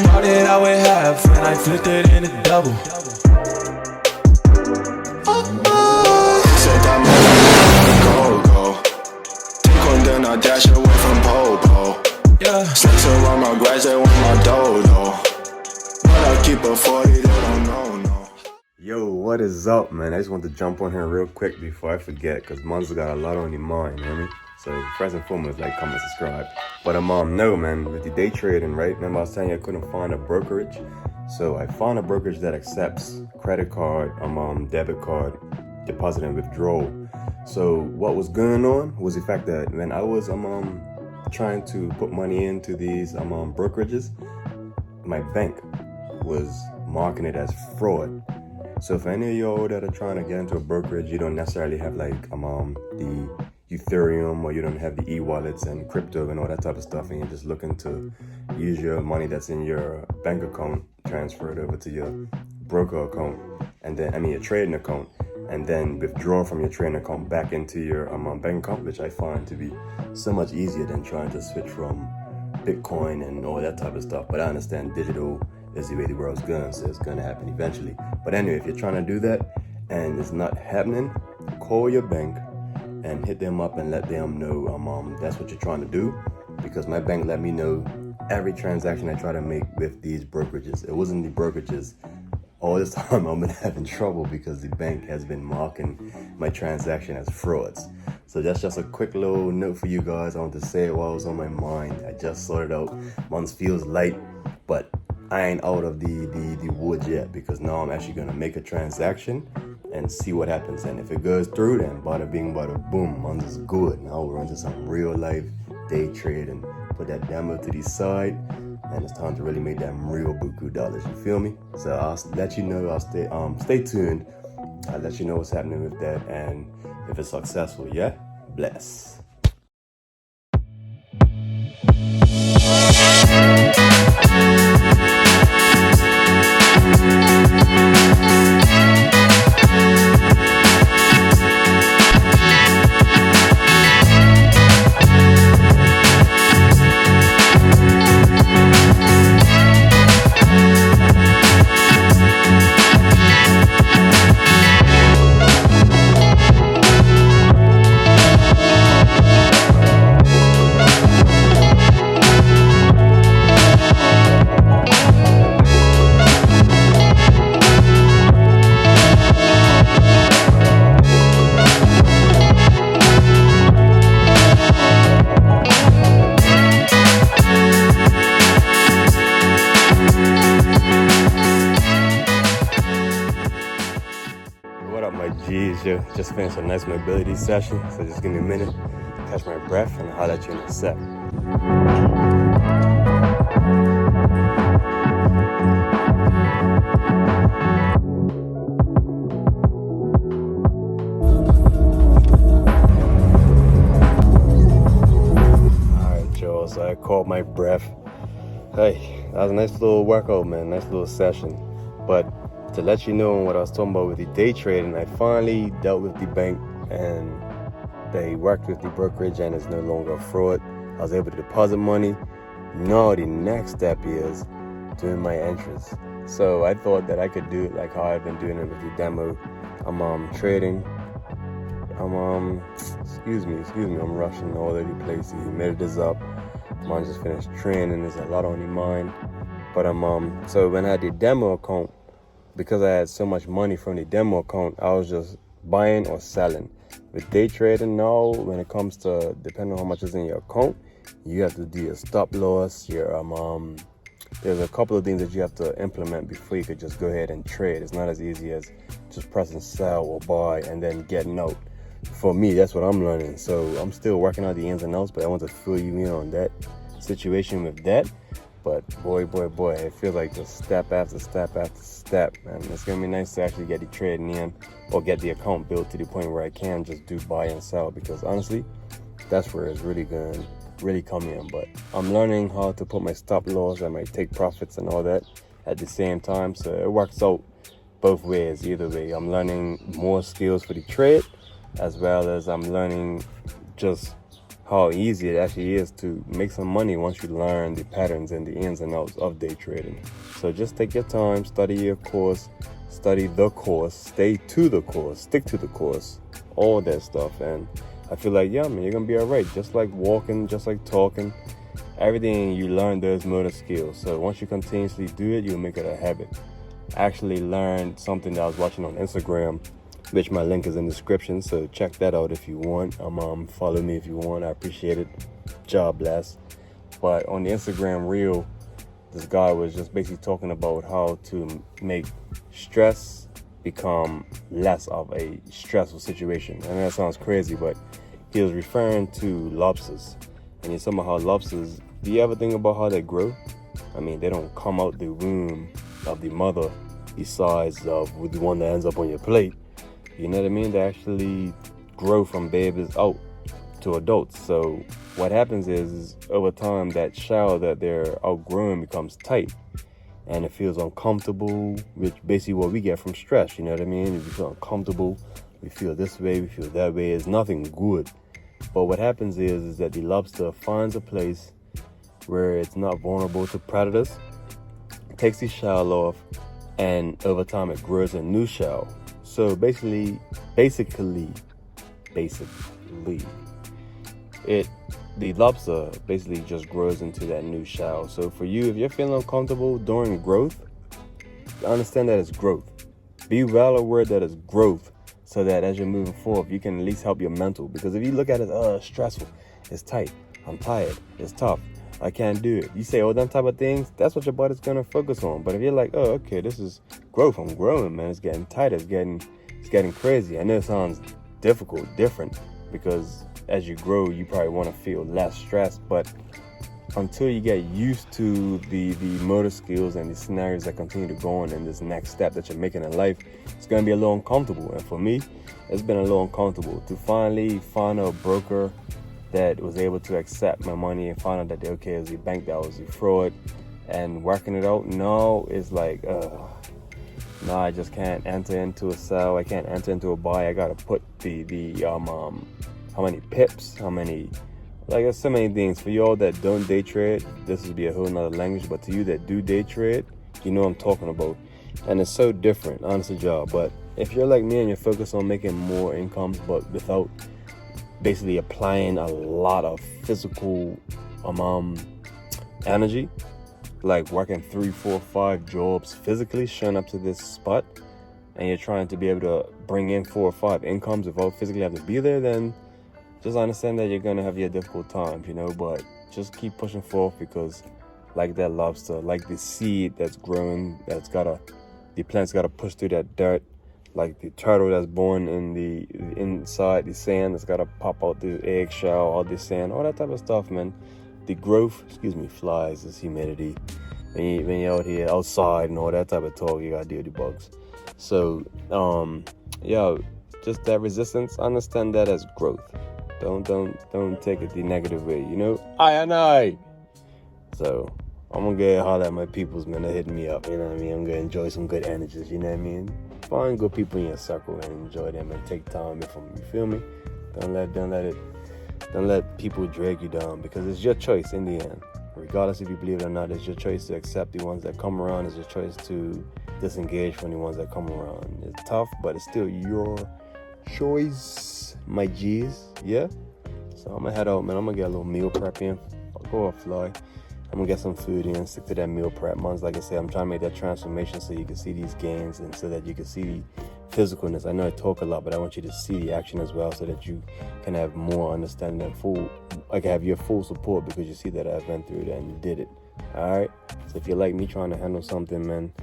Started out with half and I flipped it into double. Said I'm go. Take one, then I dash away from Popo. Yeah. Snakes around my grass, they want my dough. But I keep a 40, they don't know, no. Yo, what is up, man? I just want to jump on here real quick before I forget, because Mon's got a lot on your mind, you know what I mean? So first and foremost, like, comment, subscribe. But no, man, with the day trading, right? Remember I was telling you I couldn't find a brokerage? So I found a brokerage that accepts credit card, debit card, deposit and withdrawal. So what was going on was the fact that when I was trying to put money into these brokerages, my bank was marking it as fraud. So for any of y'all that are trying to get into a brokerage, you don't necessarily have like the Ethereum, or you don't have the e-wallets and crypto and all that type of stuff, and you're just looking to use your money that's in your bank account, transfer it over to your broker account, and then your trading account, and then withdraw from your trading account back into your bank account, which I find to be so much easier than trying to switch from Bitcoin and all that type of stuff. But I understand digital is the way the world's going, so it's going to happen eventually. But anyway, if you're trying to do that and it's not happening, call your bank and hit them up and let them know that's what you're trying to do, because my bank let me know every transaction I try to make with these brokerages. It wasn't the brokerages. All this time I've been having trouble because the bank has been marking my transaction as frauds. So that's just a quick little note for you guys. I want to say it while it was on my mind. I just sorted out. Month feels light, but I ain't out of the woods yet, because now I'm actually gonna make a transaction and see what happens. And if it goes through, then bada bing, bada boom, month is good. Now we're into some real life day trade and put that demo to the side. And it's time to really make that real buku dollars, you feel me? So I'll let you know, stay tuned. I'll let you know what's happening with that and if it's successful, yeah? Bless. What up, my G's? Yo, just finished a nice mobility session, so just give me a minute, catch my breath, and I'll holler at you in a sec. Alright, y'all, so I caught my breath. Hey, that was a nice little workout, man, nice little session. But to let you know what I was talking about with the day trading, I finally dealt with the bank and they worked with the brokerage and it's no longer a fraud. I was able to deposit money. Now the next step is doing my entrance. So I thought that I could do it like how I've been doing it with the demo. I'm trading. Excuse me, I'm rushing all over the place. The humidity's up. Mine just finished training. There's a lot on your mind. But so when I had the demo account, because I had so much money from the demo account, I was just buying or selling. With day trading now, when it comes to depending on how much is in your account, you have to do your stop loss, your there's a couple of things that you have to implement before you could just go ahead and trade. It's not as easy as just pressing sell or buy and then getting out. For me, that's what I'm learning. So I'm still working out the ins and outs, but I want to fill you in on that situation with that. But boy, it feels like just step after step after step, man. It's gonna be nice to actually get the trading in or get the account built to the point where I can just do buy and sell, because honestly, that's where it's really gonna really come in. But I'm learning how to put my stop loss and my take profits and all that at the same time, so it works out both ways. Either way, I'm learning more skills for the trade, as well as I'm learning just how easy it actually is to make some money once you learn the patterns and the ins and outs of day trading. So just take your time, study your course, study the course, stay to the course, stick to the course, all that stuff. And I feel like, yeah, man, you're going to be all right. Just like walking, just like talking, everything you learn, there's motor skills. So once you continuously do it, you'll make it a habit. I actually learned something that I was watching on Instagram, which my link is in the description, so check that out if you want. Follow me if you want. I appreciate it. God bless. But on the Instagram reel, this guy was just basically talking about how to make stress become less of a stressful situation. I know that sounds crazy, but he was referring to lobsters. And he's talking about how lobsters, do you ever think about how they grow? I mean, they don't come out the womb of the mother the size of the one that ends up on your plate. You know what I mean? They actually grow from babies out to adults. So what happens is over time, that shell that they're outgrowing becomes tight and it feels uncomfortable, which basically what we get from stress. You know what I mean? We feel uncomfortable, we feel this way, we feel that way. It's nothing good. But what happens is that the lobster finds a place where it's not vulnerable to predators, takes the shell off, and over time it grows a new shell. So basically, the lobster basically just grows into that new shell. So for you, if you're feeling uncomfortable during growth, understand that it's growth. Be well aware that it's growth, so that as you're moving forward, you can at least help your mental. Because if you look at it, it's stressful, it's tight, I'm tired, it's tough, I can't do it. You say all them type of things, that's what your body's gonna focus on. But if you're like, oh, okay, this is growth, I'm growing, man, it's getting tight, it's getting crazy. I know it sounds different, because as you grow, you probably want to feel less stressed. But until you get used to the motor skills and the scenarios that continue to go on in this next step that you're making in life, it's going to be a little uncomfortable. And for me, it's been a little uncomfortable to finally find a broker that was able to accept my money and find out that, okay, it was a bank that was a fraud, and working it out. No, it's like, no, I just can't enter into a sell. I can't enter into a buy. I gotta put how many pips, there's so many things. For y'all that don't day trade, this would be a whole nother language. But to you that do day trade, you know what I'm talking about. And it's so different, honestly, y'all. But if you're like me and you're focused on making more incomes, but without basically applying a lot of physical energy, like working 3, 4, 5 jobs physically, showing up to this spot, and you're trying to be able to bring in 4 or 5 incomes without physically having to be there, then just understand that you're gonna have your difficult times, you know. But just keep pushing forth, because like that lobster, like the seed that's growing, the plant's gotta push through that dirt, like the turtle that's born in the inside the sand, that's gotta pop out the eggshell, all the sand, all that type of stuff, man. The growth, flies, this humidity. When you're out here outside and all that type of talk, you gotta deal with the bugs. So, just that resistance, understand that as growth. Don't take it the negative way, you know? I. So, I'm gonna go holler at my peoples, man. They're hitting me up, you know what I mean? I'm gonna enjoy some good energies, you know what I mean? Find good people in your circle and enjoy them and take time with them, you feel me? Don't let people drag you down, because it's your choice in the end. Regardless if you believe it or not, it's your choice to accept the ones that come around. It's your choice to disengage from the ones that come around. It's tough, but it's still your choice, my G's. Yeah? So I'm gonna head out, man. I'm gonna get a little meal prep in. I'll go offline. I'm gonna get some food in, stick to that meal prep months. Like I said, I'm trying to make that transformation so you can see these gains and so that you can see the physicalness. I know I talk a lot, but I want you to see the action as well, so that you can have more understanding and have your full support, because you see that I've been through that and you did it. Alright? So if you're like me trying to handle something, man,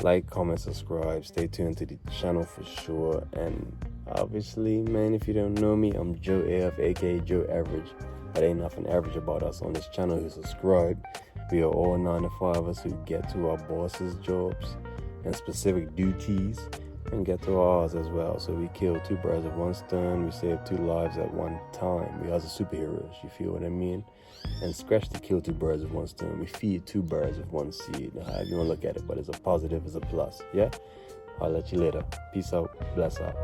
like, comment, subscribe, stay tuned to the channel for sure. And obviously, man, if you don't know me, I'm Joe AF, aka Joe Average. But ain't nothing average about us on this channel who subscribe. We are all 9 to 5ers who get to our bosses' jobs and specific duties, and get to ours as well. So we kill 2 birds with 1 stone. We save 2 lives at one time. We are the superheroes, you feel what I mean? And scratch to kill 2 birds with 1 stone. We feed 2 birds with 1 seed. However you want to look at it, but it's a positive, it's a plus. Yeah? I'll let you later. Peace out. Bless out.